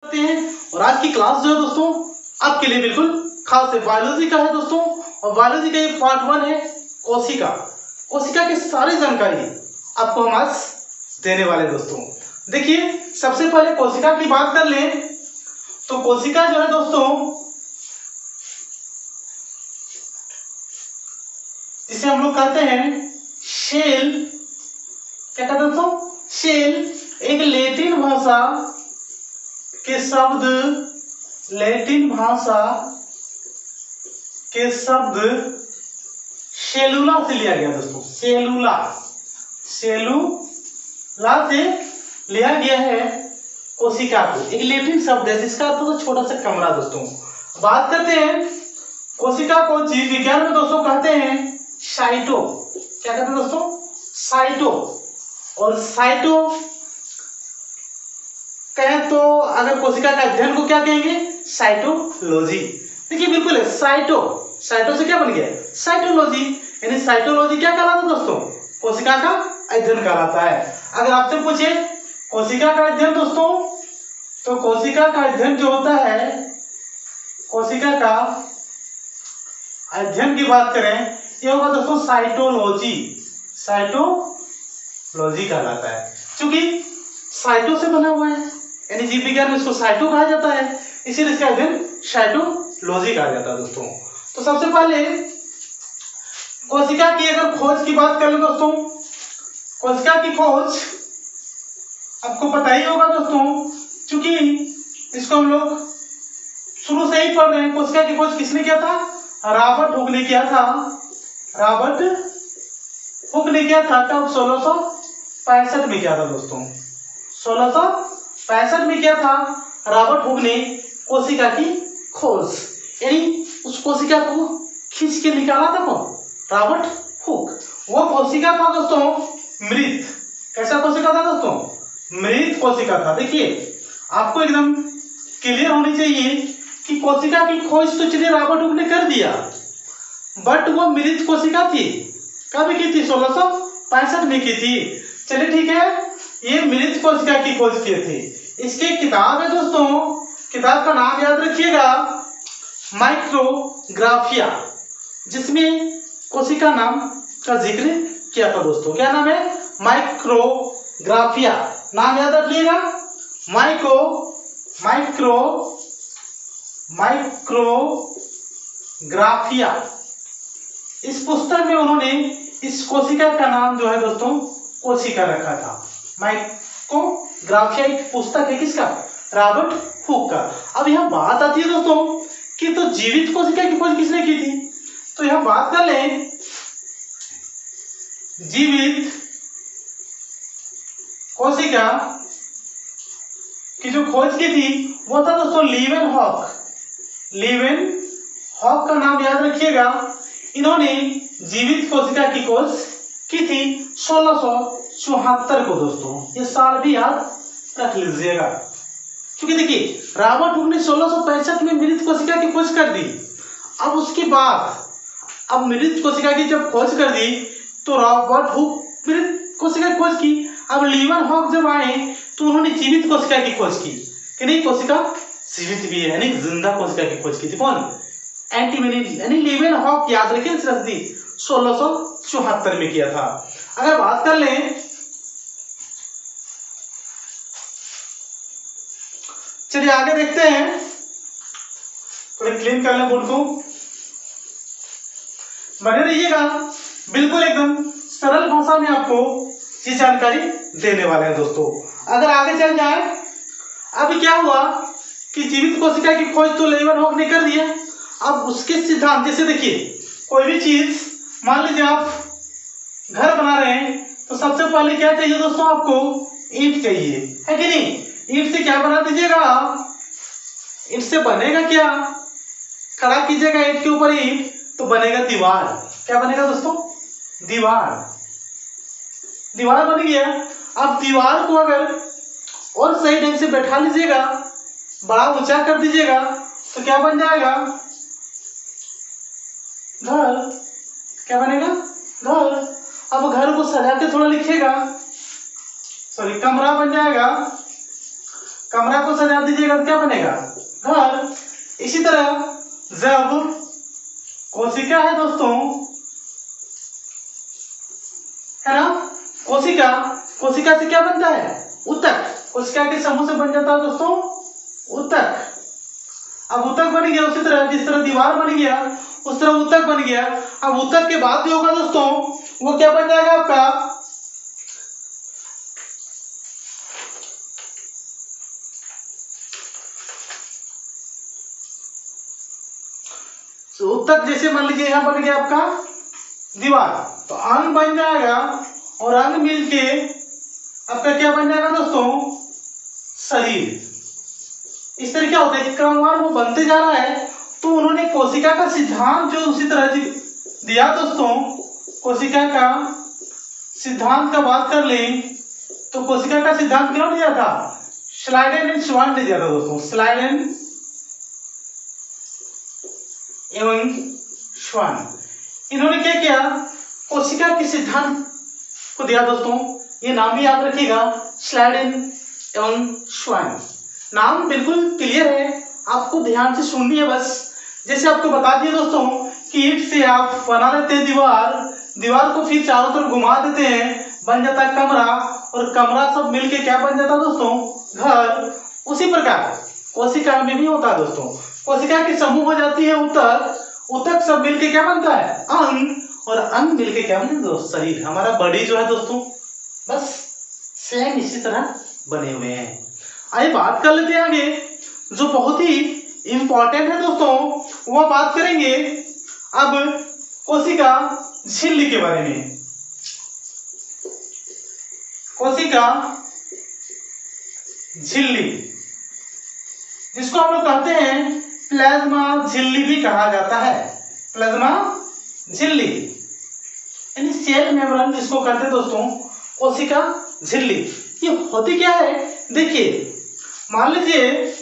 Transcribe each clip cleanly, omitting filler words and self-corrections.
करते हैं। और आज की क्लास जो है दोस्तों आपके लिए बिल्कुल खास है, बायोलॉजी का है दोस्तों। और बायोलॉजी का ये पार्ट 1 है कोशिका। कोशिका की सारी जानकारी आपको हम आज देने वाले हैं दोस्तों। देखिए, सबसे पहले कोशिका की बात कर लें तो कोशिका जो है दोस्तों, जिसे हम लोग कहते हैं सेल, क्या कहते हैं दोस्तों, सेल, एक लैटिन भाषा के शब्द, लैटिन भाषा के शब्द सेलुला से लिया गया दोस्तों। सेलुला, सेलुला से लिया गया है कोशिका को। एक लैटिन शब्द है जिसका अर्थ तो छोटा सा कमरा दोस्तों। बात करते हैं कोशिका को जीव विज्ञान में दोस्तों कहते हैं साइटो। क्या कहते हैं दोस्तों? साइटो। और साइटो कहें तो अगर कोशिका का अध्ययन को क्या कहेंगे? साइटोलॉजी। देखिए बिल्कुल है, साइटो, साइटो से क्या बन गया? साइटोलॉजी। यानी साइटोलॉजी क्या कहलाता है दोस्तों? कोशिका का अध्ययन कहलाता है। अगर आपसे पूछे कोशिका का अध्ययन दोस्तों, तो कोशिका का अध्ययन जो होता है, कोशिका का अध्ययन की बात करें, ये होगा दोस्तों साइटोलॉजी। साइटोलॉजी कहलाता है, क्योंकि साइटो से बना हुआ है, यानी जीव विज्ञान में इसको साइटो कहा जाता है, इसीलिए इसका अध्ययन साइटोलॉजी कहा जाता है दोस्तों। तो सबसे पहले कोशिका की अगर खोज की बात करें दोस्तों, कोशिका की खोज आपको पता ही होगा दोस्तों, क्योंकि इसको हम लोग शुरू से ही पढ़ रहे हैं। कोशिका की खोज किसने किया था? रॉबर्ट हुक ने किया था। रॉबर्ट हुक ने किया था। कब? 1665 में किया था दोस्तों। 1665 में किया था रॉबर्ट हुक ने कोशिका की खोज, यानी उस कोशिका को खींच के निकाला था कौन? Robert Hooke. वो कोशिका था दोस्तों मृत। कैसा कोशिका था दोस्तों? मृत कोशिका था। देखिए, आपको एकदम क्लियर होनी चाहिए कि कोशिका की खोज तो चलिए रॉबर्ट हुक ने कर दिया, बट वो मृत कोशिका थी। कब की थी? 1665 में की थी। चलिए ठीक है, ये मृत कोशिका की खोज किए थे। इसकी किताब है दोस्तों, किताब का नाम याद रखिएगा, माइक्रोग्राफिया, जिसमें कोशिका नाम का जिक्र किया था दोस्तों। क्या नाम है? माइक्रोग्राफिया। नाम याद रखिएगा, माइक्रोग्राफिया। इस पुस्तक में उन्होंने इस कोशिका का नाम जो है दोस्तों कोशिका रखा था। माइक्रोग्राफिया एक पुस्तक है किसका? रॉबर्ट हुक का। अब यहां बात आती है दोस्तों कि तो जीवित कोशिका की खोज किसने की थी? तो यहां बात कर लें, जीवित कोशिका की जो खोज की थी वो था दोस्तों लीवेनहॉक। लीवेनहॉक का नाम याद रखिएगा। इन्होंने जीवित कोशिका की खोज की थी 1674 को दोस्तों। ये साल भी याद रख लीजिएगा, क्योंकि देखिए रॉबर्ट हुक ने 1665 में मृत कोशिका की खोज कर दी। अब उसके बाद अब मृत कोशिका की जब खोज कर दी तो रॉबर्ट हुक मृत कोशिका की खोज की। अब लीवेनहॉक जब आए तो उन्होंने जीवित कोशिका की खोज की कि नहीं, कोशिका जीवित भी है, यानी जिंदा कोशिका की खोज की थी। कौन? एंटीमिनी, यानी लीवेनहॉक। याद रखिए 1674 में किया था। अगर बात कर लें, चलिए आगे देखते हैं, थोड़े क्लीन कर लें बोर्ड को। बने रहिएगा, बिल्कुल एकदम सरल भाषा में आपको ये जानकारी देने वाले हैं दोस्तों। अगर आगे चल जाए, अब क्या हुआ कि जीवित कोशिका की खोज तो लीवेनहॉक ने कर दिया। अब उसके सिद्धांत, जैसे देखिए कोई भी चीज, मान लीजिए आप घर बना रहे हैं तो सबसे पहले क्या चाहिए दोस्तों? आपको ईंट चाहिए, है कि नहीं? ईंट से क्या बना दीजिएगा? ईंट से बनेगा क्या? खड़ा कीजिएगा ईंट के ऊपर ईंट तो बनेगा दीवार। क्या बनेगा दोस्तों? दीवार। दीवार बन गया। अब दीवार को अगर और सही ढंग से बैठा लीजिएगा, बड़ा ऊंचा कर दीजिएगा, तो क्या बन जाएगा? घर। क्या बनेगा? घर। अब घर को सजा के थोड़ा लिखिएगा, सॉरी कमरा बन जाएगा। कमरा को सजा दीजिएगा तो क्या बनेगा? घर। इसी तरह जब कोशिका है दोस्तों, है ना, कोशिका से क्या बनता है? ऊतक। कोशिका के समूह से बन जाता है दोस्तों ऊतक। अब ऊतक बन गया, उसी तरह जिस तरह दीवार बन गया उस तरह ऊतक बन गया। अब ऊतक के बाद जो होगा दोस्तों वो क्या बन जाएगा आपका? ऊतक जैसे मान लीजिए यहां बन गया आपका दीवार, तो अंग बन जाएगा और अंग मिलके आपका क्या बन जाएगा दोस्तों? शरीर। इस तरह क्या होता है कि क्रमवार वो बनते जा रहा है। तो उन्होंने कोशिका का सिद्धांत जो उसी तरह दिया दोस्तों, कोशिका का सिद्धांत का बात कर लें तो कोशिका का सिद्धांत क्यों दिया था? श्लाइडेन एंड श्वान ने दिया था दोस्तों, श्लाइडेन एवं श्वान। इन्होंने क्या किया? कोशिका के सिद्धांत को दिया दोस्तों। ये नाम भी याद रखिएगा, श्लाइडेन एवं श्वान। नाम बिल्कुल क्लियर है, आपको ध्यान से सुननी है बस। जैसे आपको बता दिया दोस्तों कि ईंट से आप बना लेते हैं दीवार को फिर चारों तरफ घुमा देते हैं, बन जाता है कमरा, और कमरा सब मिलके क्या बन जाता है दोस्तों? घर। उसी प्रकार कोशिका में भी होता है दोस्तों। कोशिका की समूह हो जाती है ऊतक सब मिलके क्या बनता है? अंग, और अंग मिलके क्या बनता है दोस्तों? शरीर। हमारा बॉडी जो है दोस्तों बस सेम इसी तरह बने हुए हैं। आइए बात कर लेते हैं आगे, जो बहुत ही इंपॉर्टेंट है दोस्तों, वो बात करेंगे अब कोशिका झिल्ली के बारे में। कोशिका झिल्ली, जिसको हम लोग कहते हैं प्लाज्मा झिल्ली भी कहा जाता है। प्लाज्मा झिल्ली यानी सेल मेम्ब्रेन जिसको कहते हैं दोस्तों, कोशिका झिल्ली। ये होती क्या है? देखिए, मान लीजिए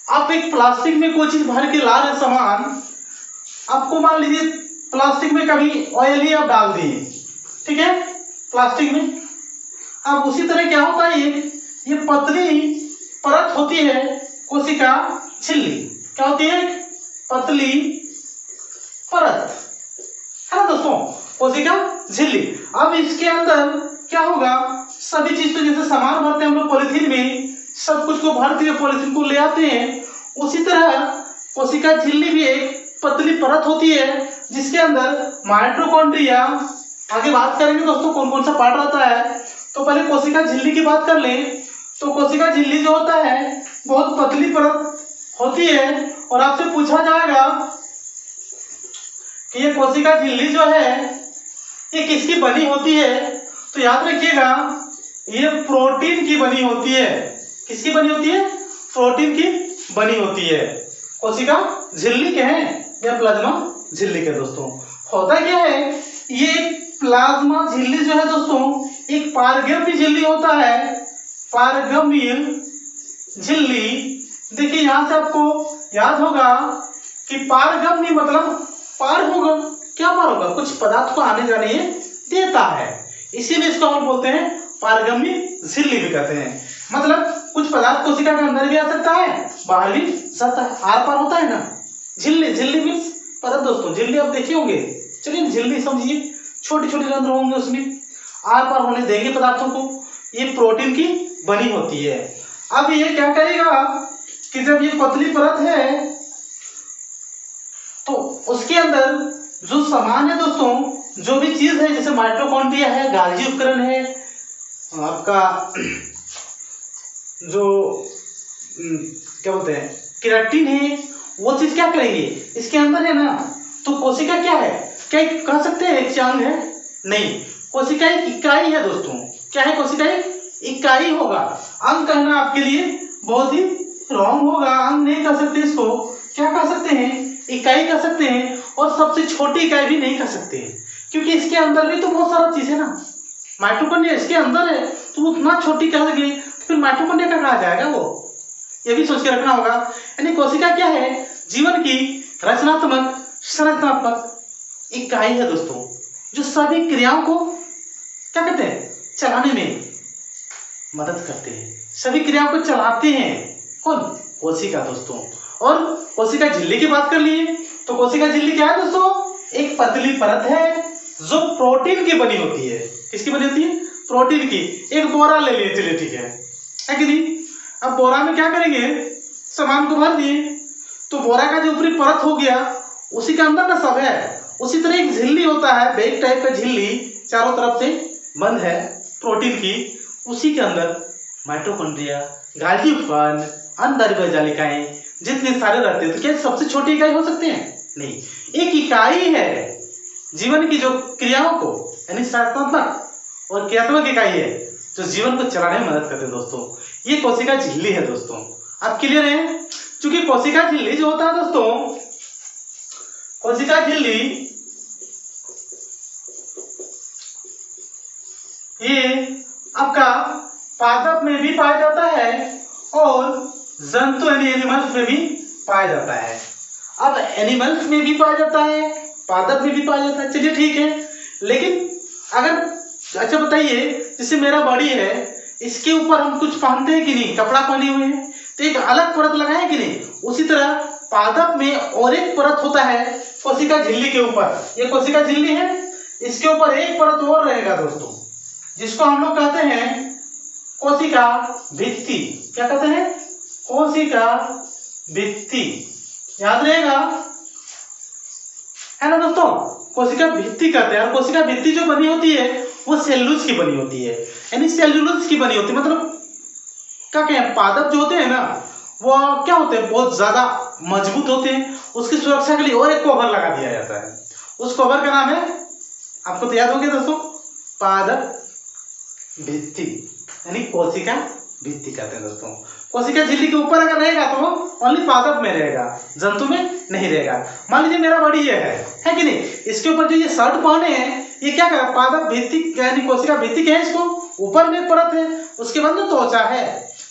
आप एक प्लास्टिक में कोई चीज भर के ला रहे सामान, आपको मान लीजिए प्लास्टिक में कभी ऑयल ही आप डाल दिए, ठीक है, प्लास्टिक में। अब उसी तरह क्या होता है, ये पतली परत होती है कोशिका झिल्ली। क्या होती है? पतली परत, है ना दोस्तों, कोशिका झिल्ली। अब इसके अंदर क्या होगा? सभी चीज तो जैसे सामान भरते हैं हम लोग पॉलिथीन में, सब कुछ को भरते हैं, पॉलिथीन को ले आते हैं, उसी तरह कोशिका झिल्ली भी एक पतली परत होती है जिसके अंदर माइटोकॉन्ड्रिया, आगे बात करेंगे दोस्तों कौन कौन सा पार्ट रहता है। तो पहले कोशिका झिल्ली की बात कर लें तो कोशिका झिल्ली जो होता है बहुत पतली परत होती है, और आपसे पूछा जाएगा कि ये कोशिका झिल्ली जो है ये किसकी बनी होती है, तो याद रखिएगा ये प्रोटीन की बनी होती है। किसकी बनी होती है? प्रोटीन की बनी होती है। कोशिका झिल्ली के हैं या प्लाज्मा झिल्ली के दोस्तों। होता क्या है, ये प्लाज्मा झिल्ली जो है दोस्तों एक पारगम्य झिल्ली होता है। पारगम्य झिल्ली, देखिए यहां से आपको याद होगा कि पारगम्य मतलब पार होगा। क्या पार होगा? कुछ पदार्थ को आने जाने देता है, इसीलिए इसको हम बोलते हैं पारगम्य झिल्ली भी कहते हैं। मतलब कुछ पदार्थ कोशिका के अंदर भी आ सकता है, बाहर भी सकता है, आर पार होता है ना। झिल्ली मीन्स परत दोस्तों। झिल्ली आप देखे होंगे, चलिए झिल्ली समझिए, छोटे छोटे रंध्र होंगे, उसमें आर पार होने देंगे पदार्थों को। ये प्रोटीन की बनी होती है। अब ये क्या करेगा कि जब ये पतली परत है तो उसके अंदर जो सामान है दोस्तों, जो भी चीज है, जैसे माइटोकॉन्ड्रिया है, गाल्गी उपकरण है, आपका जो क्या बोलते हैं केराटिन है, वो चीज क्या करेंगे इसके अंदर है ना। तो कोशिका क्या है? क्या कह सकते हैं एक अंग है? नहीं, कोशिका एक इकाई है दोस्तों। क्या है? कोशिका एक इकाई होगा। अंग कहना आपके लिए बहुत ही रॉन्ग होगा, अंग नहीं कह सकते इसको। क्या कह सकते हैं? इकाई कह सकते हैं। और सबसे छोटी इकाई भी नहीं कह सकते हैं, क्योंकि इसके अंदर भी तो बहुत सारा चीज है ना। माइटोकॉन्ड्रिया इसके अंदर है तो उतना छोटी कह लगे, फिर माइटोकॉन्ड्रिया का कहा जाएगा वो, ये भी सोच के रखना होगा। यानी कोशिका क्या है? जीवन की रचनात्मक संरचनात्मक इकाई है दोस्तों, जो सभी क्रियाओं को क्या कहते हैं? चलाने में मदद करते हैं, सभी क्रियाओं को चलाते हैं कौन? कोशिका दोस्तों। और कोशिका झिल्ली की बात कर लिए तो कोशिका झिल्ली क्या है दोस्तों? एक पतली परत है जो प्रोटीन की बनी होती है। किसकी बनी होती है? प्रोटीन की। एक बोरा ले लिए, चलिए ठीक है कि नहीं। अब बोरा में क्या करेंगे? सामान को भर दिए तो बोरा का जो ऊपरी परत हो गया उसी के अंदर ना सब है। उसी तरह एक झिल्ली होता है, बैग टाइप का झिल्ली, चारों तरफ से बंद है प्रोटीन की। उसी के अंदर माइटोकॉन्ड्रिया, गाल्गी फन, अंतर्गत जालिकाएं जितने सारे रहते हैं। तो क्या सबसे छोटी इकाई हो सकते हैं? नहीं, एक इकाई है जीवन की जो क्रियाओं को, यानी सकारात्मक और क्रियात्मक इकाई है जो जीवन को चलाने में मदद करते हैं दोस्तों। ये कोशिका झिल्ली है दोस्तों। आप क्लियर है? क्योंकि कोशिका झिल्ली जो होता है दोस्तों, कोशिका झिल्ली ये आपका पादप में भी पाया जाता है और जंतु यानी एनिमल्स में भी पाया जाता है। अब एनिमल्स में भी पाया जाता है, पादप में भी पाया जाता है, चलिए ठीक है। लेकिन अगर अच्छा बताइए, जैसे मेरा बॉडी है, इसके ऊपर हम कुछ पहनते हैं कि नहीं? कपड़ा पहने हुए हैं तो एक अलग परत लगाए कि नहीं? उसी तरह पादप में और एक परत होता है कोशिका झिल्ली के ऊपर। ये कोशिका झिल्ली है, इसके ऊपर एक परत और रहेगा दोस्तों, जिसको हम लोग कहते हैं कोशिका भित्ति। क्या कहते हैं? कोशिका भित्ति। याद रहेगा, है ना दोस्तों? कोशिका भित्ति कहते हैं। और कोशिका भित्ति जो बनी होती है वो सेल्यूलोज की बनी होती है, यानी सेल्यूलोज की बनी होती है। मतलब क्या कहें, पादप जो होते हैं ना वो क्या होते हैं? बहुत ज्यादा मजबूत होते हैं। उसकी सुरक्षा के लिए और एक कवर लगा दिया जाता है। उस कवर का नाम है, आपको तो याद हो गया दोस्तों, पादप भित्ति, यानी कोशिका भित्ति कहते हैं दोस्तों। कोशिका झिल्ली के ऊपर अगर रहेगा तो ओनली पादप में रहेगा, जंतु में नहीं रहेगा। मान लीजिए मेरा बॉडी ये है कि नहीं? इसके ऊपर जो ये शर्ट पहने हैं ये क्या करेगा? पादप भित्ति यानी कोशिका भित्ति क्या है? इसको ऊपर में एक परत है, उसके बाद में त्वचा है।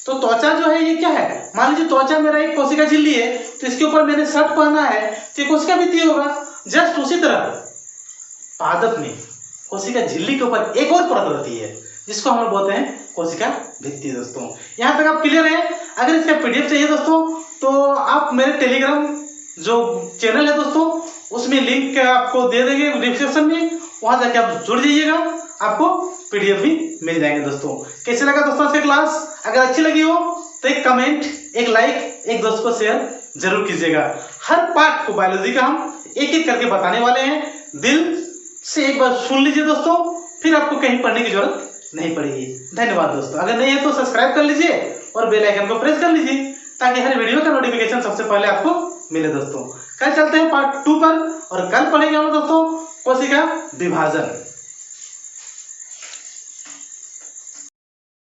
तो त्वचा जो है ये क्या है? मान लीजिए त्वचा मेरा एक कोशिका झिल्ली है तो इसके ऊपर मैंने शर्ट पहना है तो ये कोशिका भित्ति होगा। जस्ट उसी तरह पादप में कोशिका झिल्ली के ऊपर एक और परत रहती है जिसको हम लोग बोलते हैं कोशिका भित्ति दोस्तों। यहाँ तक आप क्लियर है? अगर इसका पीडीएफ चाहिए दोस्तों तो आप मेरे टेलीग्राम जो चैनल है दोस्तों उसमें लिंक आपको दे देंगे डिस्क्रिप्शन में, वहां जाके आप जुड़ जाइएगा, आपको पीडीएफ भी मिल जाएंगे दोस्तों। कैसे लगा दोस्तों आज की क्लास? अगर अच्छी लगी हो तो एक कमेंट, एक लाइक, एक दोस्त को शेयर जरूर कीजिएगा। हर पार्ट को बायोलॉजी का हम एक एक करके बताने वाले हैं। दिल से एक बार सुन लीजिए दोस्तों, फिर आपको कहीं पढ़ने की जरूरत नहीं पड़ेगी। धन्यवाद दोस्तों। अगर नहीं है तो सब्सक्राइब कर लीजिए और बेल आइकन को प्रेस कर लीजिए ताकि हर वीडियो का नोटिफिकेशन सबसे पहले आपको मिले दोस्तों। कल चलते हैं पार्ट 2 पर और कल पढ़ेंगे हम दोस्तों कोशिका विभाजन।